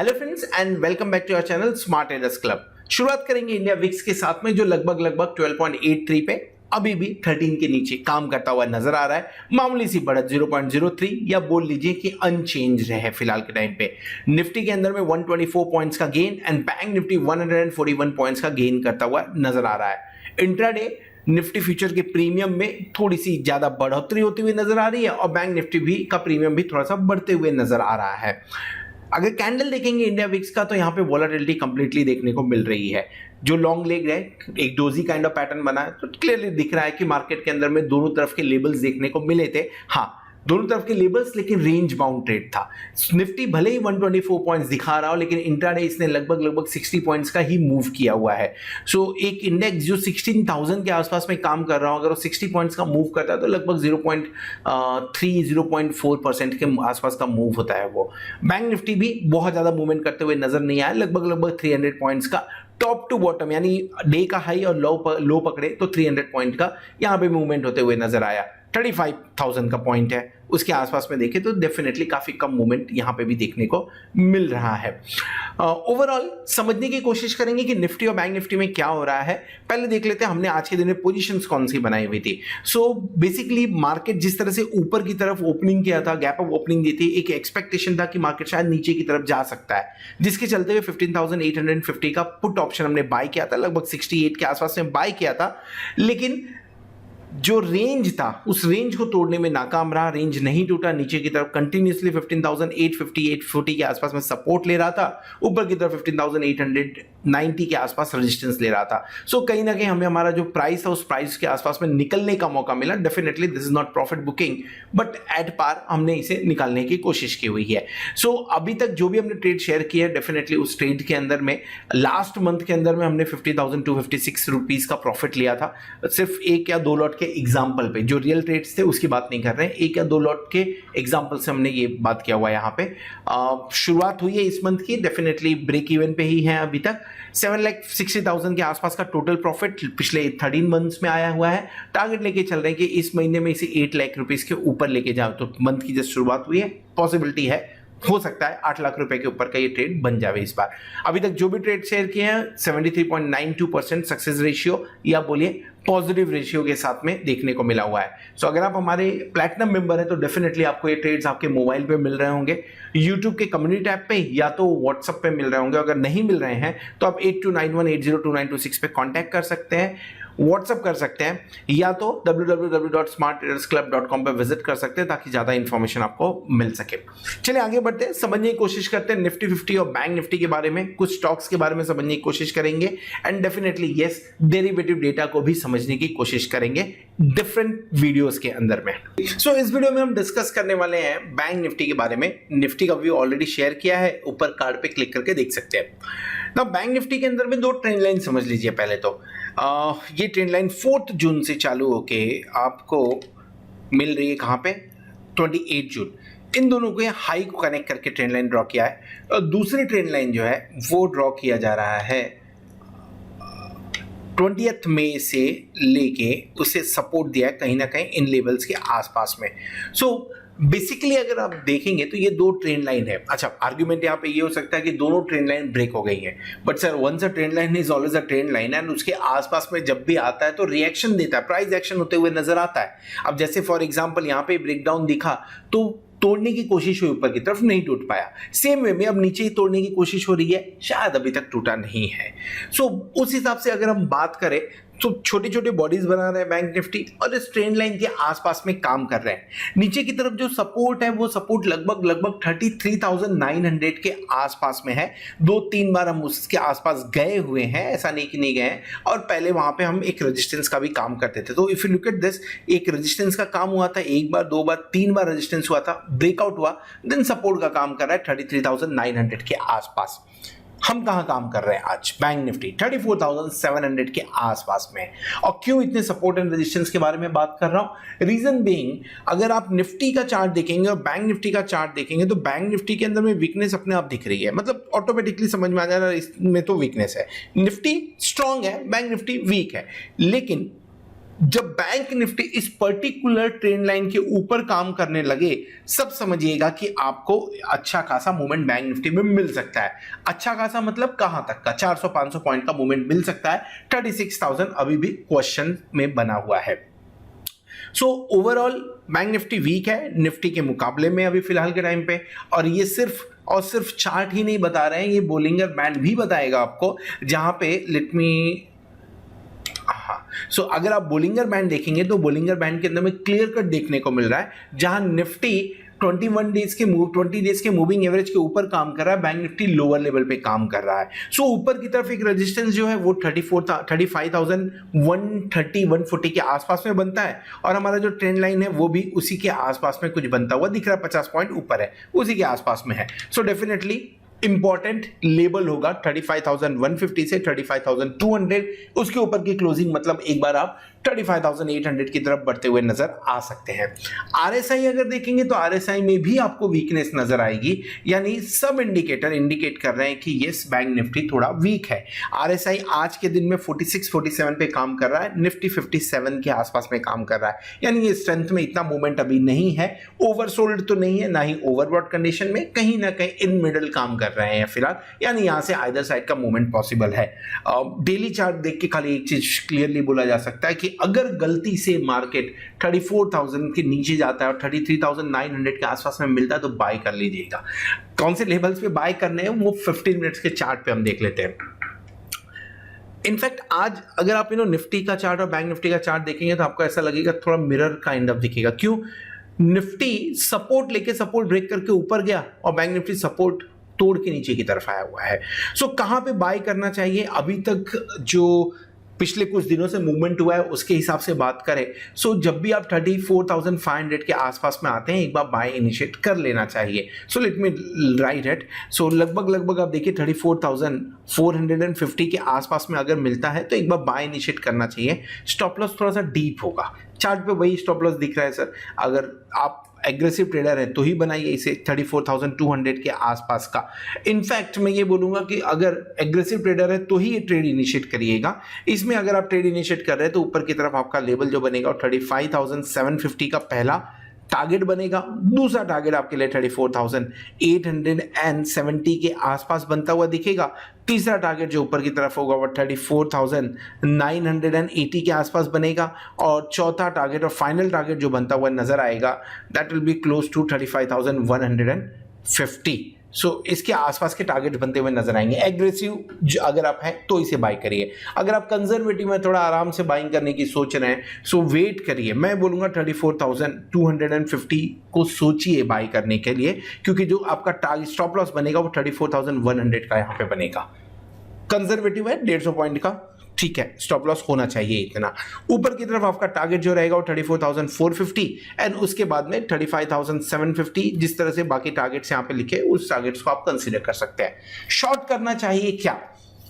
Hello friends and welcome back to our channel Smart Traders Club. शुरुआत करेंगे India VIX के साथ में, जो लगभग 12.83 पे अभी भी 13 के नीचे काम करता हुआ नजर आ रहा है। मामूली सी बढ़त 0.03 या बोल लीजिए कि अनचेंज है फिलहाल के टाइम पे। निफ्टी के अंदर में 124 पॉइंट्स का gain and bank Nifty 141 points का गेन करता हुआ नजर आ रहा है। इंट्राडे निफ्टी फ्यूचर के प्रीमियम में थोड़ी सी ज्यादा बढ़ोतरी होती हुई नजर आ रही है और बैंक निफ्टी भी का प्रीमियम भी थोड़ा सा बढ़ते हुए नजर आ रहा है। अगर कैंडल देखेंगे इंडिया विक्स का, तो यहाँ पे वोलेटिलिटी कंप्लीटली देखने को मिल रही है। जो लॉन्ग लेग है, एक डोजी काइंड ऑफ पैटर्न बना है, तो क्लियरली दिख रहा है कि मार्केट के अंदर में दोनों तरफ के लेबल्स देखने को मिले थे। हाँ, दोनों तरफ के लेबल्स, लेकिन रेंज बाउंड ट्रेड था। निफ्टी भले ही 124 पॉइंट्स दिखा रहा हो, लेकिन इंट्राडे इसने लगभग 60 पॉइंट्स का ही मूव किया हुआ है। सो एक इंडेक्स जो 16,000 के आसपास में काम कर रहा हो, अगर वो 60 पॉइंट्स का मूव करता है तो लगभग 0.4% के आसपास का मूव होता है वो। बैंक निफ्टी भी बहुत ज्यादा मूवमेंट करते हुए नजर नहीं आया, लगभग 300 पॉइंट्स का टॉप टू बॉटम यानी डे का हाई और लो पकड़े तो 300 पॉइंट का यहाँ पे मूवमेंट होते हुए नजर आया। 35,000 का पॉइंट है, उसके आसपास में देखें तो डेफिनेटली काफी कम मूवमेंट यहाँ पे भी देखने को मिल रहा है। ओवरऑल समझने की कोशिश करेंगे कि निफ्टी और बैंक निफ्टी में क्या हो रहा है। पहले देख लेते हैं हमने आज के दिन में पोजीशंस कौन सी बनाई हुई थी। सो बेसिकली मार्केट जिस तरह से ऊपर की तरफ ओपनिंग किया था, गैप अप ओपनिंग दी थी, एक एक्सपेक्टेशन था कि मार्केट शायद नीचे की तरफ जा सकता है, जिसके चलते हुए 15,850 का पुट ऑप्शन हमने बाय किया था, लगभग 68 के आसपास में बाय किया था। लेकिन जो रेंज था उस रेंज को तोड़ने में नाकाम रहा, रेंज नहीं टूटा, नीचे की तरफ कंटिन्यूसली 15,850 के आसपास में सपोर्ट ले रहा था, ऊपर की तरफ 15,890 के आसपास रेजिस्टेंस ले रहा था। सो कहीं ना कहीं हमें हमारा जो प्राइस था उस प्राइस के आसपास में निकलने का मौका मिला। Definitely this is not profit booking, but at par हमने इसे निकालने की कोशिश की हुई है। सो अभी तक जो भी हमने ट्रेड शेयर किया है, डेफिनेटली उस ट्रेड के अंदर में लास्ट मंथ के अंदर में हमने 50,256 रुपीज का प्रॉफिट लिया था। सिर्फ एक या दो लॉट के एग्जाम्पल पे, जो रियल ट्रेड्स थे उसकी बात नहीं कर रहे हैं, एक या दो लॉट के एग्जाम्पल से हमने ये बात किया हुआ है। यहाँ पे शुरुआत हुई है इस मंथ की, डेफिनेटली ब्रेक इवन पे ही है अभी तक। 7,60,000 के आसपास का टोटल प्रॉफिट पिछले 13 मंथ्स में आया हुआ है। टारगेट लेके चल रहे हैं कि इस महीने में इसे 8 लाख रुपीस के ऊपर लेके जाओ। तो मंथ की जस्ट शुरुआत हुई है, पॉसिबिलिटी है, हो सकता है 8 लाख रुपए के ऊपर का ये ट्रेड बन जावे इस बार। अभी तक जो भी ट्रेड शेयर किए हैं 73.92% सक्सेस रेशियो या बोलिए पॉजिटिव रेशियो के साथ में देखने को मिला हुआ है। सो अगर आप हमारे प्लैटिनम मेंबर हैं तो डेफिनेटली आपको ये ट्रेड्स आपके मोबाइल पे मिल रहे होंगे, यूट्यूब के कम्युनिटी ऐप पे या तो व्हाट्सएप पे मिल रहे होंगे। अगर नहीं मिल रहे हैं तो आप 8291802926 पे कांटेक्ट कर सकते हैं, व्हाट्सएप कर सकते हैं, या तो www.smarttradersclub.com पे विजिट कर सकते हैं ताकि ज्यादा इंफॉर्मेशन आपको मिल सके। चलिए आगे बढ़ते हैं, समझने की कोशिश करते हैं निफ्टी 50 और बैंक निफ्टी के बारे में, कुछ स्टॉक्स के बारे में समझने की कोशिश करेंगे and definitely yes derivative data को भी समझने की कोशिश करेंगे डिफरेंट वीडियोस के अंदर में। सो इस वीडियो में हम डिस्कस करने वाले हैं बैंक निफ्टी के बारे में। निफ्टी का व्यू ऑलरेडी शेयर किया है, ऊपर कार्ड पे क्लिक करके देख सकते हैं। ना बैंक निफ्टी के अंदर में दो ट्रेंड लाइन समझ लीजिए। पहले तो ये ट्रेंड लाइन 4 जून से चालू होके आपको मिल रही है कहां पे, 28 जून। इन दोनों को हाई को कनेक्ट करके ट्रेंड लाइन ड्रॉ किया है और दूसरी ट्रेंड लाइन जो है वो ड्रॉ किया जा रहा है 20 मई से लेके उसे सपोर्ट दिया है कहीं ना कहीं इन लेवल्स के आसपास में। सो बेसिकली अगर आप देखेंगे तो ये दो ट्रेंड लाइन है। अच्छा, आर्ग्यूमेंट यहाँ पे ये हो सकता है कि दोनों ट्रेंड लाइन ब्रेक हो गई है, but sir once a trend line is always a trend line and उसके आसपास में जब भी आता है तो रिएक्शन देता है, प्राइस एक्शन होते हुए नजर आता है। अब जैसे फॉर एग्जांपल यहाँ पे ब्रेकडाउन दिखा तो तोड़ने की कोशिश हुई ऊपर की तरफ, नहीं टूट पाया। सेम वे में अब नीचे ही तोड़ने की कोशिश हो रही है, शायद अभी तक टूटा नहीं है। सो उस हिसाब से अगर हम बात करें तो छोटे छोटे बॉडीज बना रहे हैं बैंक निफ्टी और इस ट्रेंड लाइन के आसपास में काम कर रहे हैं। नीचे की तरफ जो सपोर्ट है वो सपोर्ट लगभग 33,900 के आसपास में है। 2-3 बार हम उसके आसपास गए हुए हैं, ऐसा नहीं कि नहीं गए हैं, और पहले वहां पे हम एक रेजिस्टेंस का भी काम करते थे। तो if you look at this, एक रेजिस्टेंस का काम हुआ था, एक बार, दो बार, 3 बार रेजिस्टेंस हुआ था, ब्रेकआउट हुआ, देन सपोर्ट का काम कर रहा है 33,900 के आसपास। हम कहां काम कर रहे हैं आज, बैंक निफ्टी 34,700 के आसपास में। और क्यों इतने सपोर्ट एंड रेजिस्टेंस के बारे में बात कर रहा हूं, रीजन बीइंग अगर आप निफ्टी का चार्ट देखेंगे और बैंक निफ्टी का चार्ट देखेंगे तो बैंक निफ्टी के अंदर में वीकनेस अपने आप दिख रही है, मतलब ऑटोमेटिकली समझ में आ जा रहा है इसमें तो वीकनेस है। निफ्टी स्ट्रांग है, बैंक निफ्टी वीक है, लेकिन जब बैंक निफ्टी इस पर्टिकुलर ट्रेंड लाइन के ऊपर काम करने लगे, सब समझिएगा कि आपको अच्छा खासा मूवमेंट बैंक निफ्टी में मिल सकता है। अच्छा खासा मतलब कहां तक का? 400-500 पॉइंट का मूवमेंट मिल सकता है। 36,000 अभी भी क्वेश्चन में बना हुआ है। So overall Bank Nifty weak है निफ्टी के मुकाबले में अभी फिलहाल के टाइम पे, और ये सिर्फ और सिर्फ चार्ट ही नहीं बता रहे हैं, ये बोलिंगर बैंड भी बताएगा आपको, जहां पे लेट मी अगर आप बोलिंगर बैंड देखेंगे तो बोलिंगर बैंड के अंदर में क्लियर कट देखने को मिल रहा है, जहां निफ्टी 21 डेज के 20 डेज के मूविंग एवरेज के ऊपर काम कर रहा है, बैंक निफ्टी लोअर लेवल पे काम कर रहा है। सो ऊपर की तरफ एक रेजिस्टेंस जो है वो 35,140 के आसपास में बनता है, और हमारा जो ट्रेंड लाइन है वो भी उसी के आसपास में कुछ बनता हुआ दिख रहा है, 50 पॉइंट ऊपर है, उसी के आसपास में है। सो डेफिनेटली इंपॉर्टेंट लेवल होगा 35,150 से 35,200, उसके ऊपर की क्लोजिंग मतलब एक बार आप 35,800 की तरफ बढ़ते हुए नजर आ सकते हैं। आरएसआई अगर देखेंगे तो आरएसआई में भी आपको वीकनेस नजर आएगी, यानी सब इंडिकेटर इंडिकेट कर रहे हैं कि यस बैंक निफ्टी थोड़ा वीक है। आरएसआई आज के दिन में 46-47 पे काम कर रहा है, निफ्टी 57 के आसपास में काम कर रहा है, यानी ये स्ट्रेंथ में इतना मूवमेंट अभी नहीं है, ओवरसोल्ड तो नहीं है, ना ही ओवरबॉट कंडीशन में, कहीं ना कहीं इन मिडल काम कर रहे हैं फिलहाल, यानी यहां से आइदर साइड का मूवमेंट पॉसिबल है। डेली चार्ट देख के खाली एक चीज क्लियरली बोला जा सकता है कि अगर गलती से मार्केट 34,000 के नीचे जाता है और 33,900 के आसपास में मिलता है तो बाय कर लीजिएगा। कौन से लेवल्स पे बाय करने हैं वो 15 मिनट्स के चार्ट पे हम देख लेते हैं। इनफैक्ट आज अगर आप निफ्टी का चार्ट और बैंक निफ्टी का चार्ट देखेंगे तो आपको ऐसा लगेगा थोड़ा मिरर काइंड ऑफ दिखेगा। क्यों? निफ्टी सपोर्ट लेके सपोर्ट ब्रेक करके ऊपर गया और बैंक निफ्टी सपोर्ट तोड़ के नीचे की तरफ आया हुआ है। सो कहां पे बाय करना चाहिए? अभी तक जो पिछले कुछ दिनों से मूवमेंट हुआ है उसके हिसाब से बात करें, सो जब भी आप 34,500 के आसपास में आते हैं एक बार बाय इनिशिएट कर लेना चाहिए। So let me write it. So लगभग आप देखिए 34,450 के आसपास में अगर मिलता है तो एक बार बाय इनिशिएट करना चाहिए। स्टॉप लॉस थोड़ा सा डीप होगा, चार्ट पे वही स्टॉप लॉस दिख रहा है सर। अगर आप एग्रेसिव ट्रेडर है तो ही बनाइए इसे 34,200 के आसपास का। इनफैक्ट मैं ये बोलूंगा कि अगर एग्रेसिव ट्रेडर है तो ही ये ट्रेड इनिशिएट करिएगा। इसमें अगर आप ट्रेड इनिशिएट कर रहे हैं तो ऊपर की तरफ आपका लेवल जो बनेगा 35,750 का पहला टारगेट बनेगा, दूसरा टारगेट आपके लिए 34,870 के आसपास बनता हुआ दिखेगा, तीसरा टारगेट जो ऊपर की तरफ होगा वो 34,980 के आसपास बनेगा, और चौथा टारगेट और फाइनल टारगेट जो बनता हुआ नजर आएगा that will be close to 35,150। सो इसके आसपास के टारगेट बनते हुए नजर आएंगे। एग्रेसिव अगर आप हैं तो इसे बाय करिए, अगर आप कंजर्वेटिव में थोड़ा आराम से बाइंग करने की सोच रहे हैं सो वेट करिए। मैं बोलूंगा 34,250 को सोचिए बाय करने के लिए, क्योंकि जो आपका टारगेट स्टॉप लॉस बनेगा वो 34,100 का यहाँ पे बनेगा। कंजर्वेटिव है 150 पॉइंट का, ठीक है, स्टॉप लॉस होना चाहिए इतना। ऊपर की तरफ आपका टारगेट जो रहेगा वो 34,450 एंड उसके बाद में 35,750, जिस तरह से बाकी टारगेट्स यहाँ पे लिखे उस टारगेट्स को आप कंसीडर कर सकते हैं। शॉर्ट करना चाहिए क्या?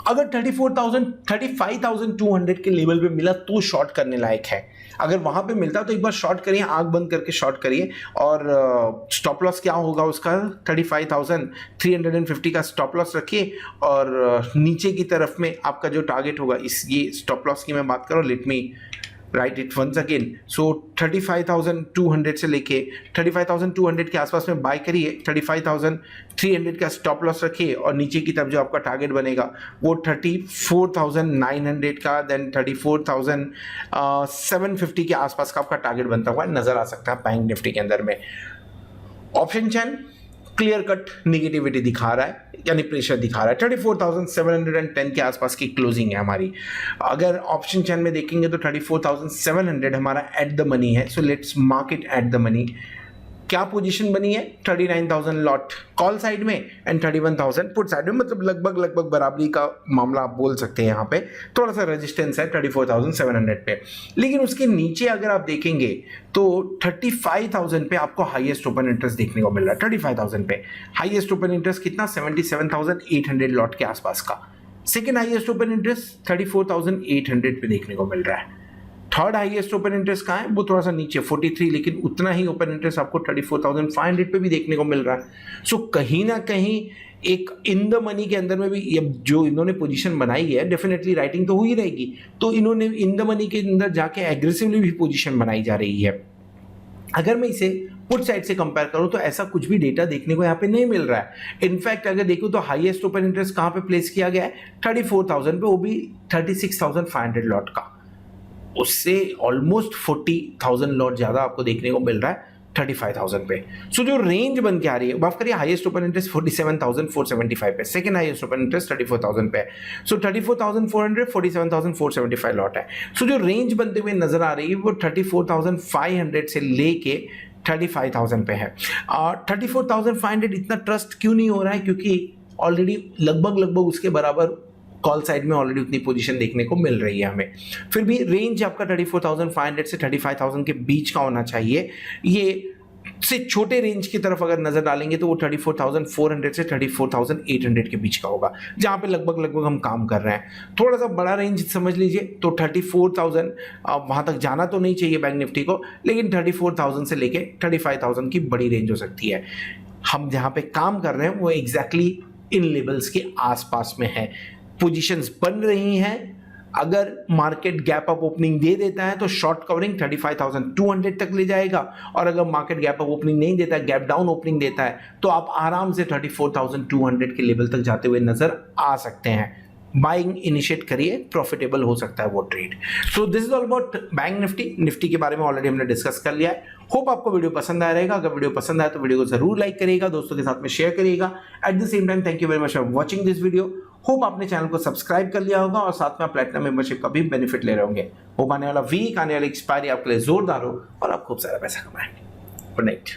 अगर 35,200 के लेवल पे मिला तो शॉर्ट करने लायक है। अगर वहां पे मिलता तो एक बार शॉर्ट करिए, आंख बंद करके शॉर्ट करिए, और स्टॉप लॉस क्या होगा उसका 35,350 का स्टॉप लॉस रखिए, और नीचे की तरफ में आपका जो टारगेट होगा इस ये स्टॉप लॉस की मैं बात करूं, let me write it once again. So 35,200 से लेके 35,200 के आसपास में बाय करिए, 35,300 का स्टॉप लॉस रखिए, और नीचे की तरफ जो आपका टारगेट बनेगा वो 34,900 का, देन 34,750 के आसपास का आपका टारगेट बनता हुआ नजर आ सकता है बैंक निफ्टी के अंदर में। ऑप्शन चैन क्लियर कट निगेटिविटी दिखा रहा है, यानी प्रेशर दिखा रहा है। 34,710 के आसपास की क्लोजिंग है हमारी। अगर ऑप्शन चैन में देखेंगे तो 34,700 हमारा एट द मनी है, so let's mark it at the money. क्या पोजीशन बनी है? 39,000 लॉट कॉल साइड में एंड 31,000 पुट साइड में, मतलब लगभग बराबरी का मामला आप बोल सकते हैं। यहाँ पे थोड़ा सा रेजिस्टेंस है 34,700 पे, लेकिन उसके नीचे अगर आप देखेंगे तो 35,000 पे आपको हाईएस्ट ओपन इंटरेस्ट देखने को मिल रहा है। 35,000 पे हाईएस्ट ओपन इंटरेस्ट कितना? 77,800 लॉट के आसपास का। सेकेंड हाईएस्ट ओपन इंटरेस्ट 34,800 पे देखने को मिल रहा है। थर्ड हाईएस्ट ओपन इंटरेस्ट कहाँ है, वो थोड़ा सा नीचे 43, लेकिन उतना ही ओपन इंटरेस्ट आपको 34,500 पे भी देखने को मिल रहा है। सो कहीं ना कहीं एक इन द मनी के अंदर में भी जो इन्होंने पोजीशन बनाई है, डेफिनेटली राइटिंग तो हुई रहेगी, तो इन्होंने इन द मनी के अंदर जाके एग्रेसिवली भी पोजीशन बनाई जा रही है। अगर मैं इसे पुट साइड से कंपेयर करूं तो ऐसा कुछ भी डेटा देखने को यहाँ पे नहीं मिल रहा है। इनफैक्ट अगर देखूं तो हाईएस्ट ओपन इंटरेस्ट कहाँ पे प्लेस किया गया है, 34,000 पे, वो भी 36,500 लॉट का, उससे ऑलमोस्ट 40,000 लॉट ज्यादा आपको देखने को मिल रहा है 35,000 पे। सो जो रेंज बन के आ रही है, माफ करिए, हाईएस्ट ओपन इंटरेस्ट 47,475 पे, सेकंड हाईएस्ट ओपन इंटरेस्ट 34,000 पे। सो 34,400, 47,475 लॉट है। सो जो रेंज बनते हुए नजर आ रही है वो 34,500 से लेके 35,000 पे है। 34,500 इतना ट्रस्ट क्यों नहीं हो रहा है, क्योंकि ऑलरेडी लगभग उसके बराबर कॉल साइड में ऑलरेडी उतनी पोजीशन देखने को मिल रही है हमें। फिर भी रेंज आपका 34,500 से 35,000 के बीच का होना चाहिए। ये से छोटे रेंज की तरफ अगर नजर डालेंगे तो वो 34,400 से 34,800 के बीच का होगा, जहां पे लगभग हम काम कर रहे हैं। थोड़ा सा बड़ा रेंज समझ लीजिए तो 34,000 वहां तक जाना तो नहीं चाहिए बैंक निफ्टी को, लेकिन 34,000 से लेके 35,000 की बड़ी रेंज हो सकती है। हम जहां पे काम कर रहे हैं वो एग्जैक्टली इन लेवल्स के आसपास में है। पोजीशंस बन रही हैं। अगर मार्केट गैप अप ओपनिंग दे देता है तो शॉर्ट कवरिंग 35,200 तक ले जाएगा, और अगर मार्केट गैप अप ओपनिंग नहीं देता है, गैप डाउन ओपनिंग देता है, तो आप आराम से 34,200 के लेवल तक जाते हुए नजर आ सकते हैं। बाइंग इनिशिएट करिए, प्रॉफिटेबल हो सकता है वो trade. So this is all about bank Nifty के बारे में ऑलरेडी हमने डिस्कस कर लिया है। होप आपको वीडियो पसंद आया रहेगा। अगर वीडियो पसंद आया तो वीडियो को जरूर लाइक करिएगा, दोस्तों के साथ में शेयर करिएगा। At the same time thank you very much for watching this video. Hope आपने चैनल को सब्सक्राइब कर लिया होगा और साथ में आप प्लैटिनम मेंबरशिप का भी बेनिफिट ले रहे होंगे। होप आने वाला वीक, आने वाली एक्सपायरी आपके लिए जोरदार हो और आप खूब सारा पैसा कमाएंगे। Good night.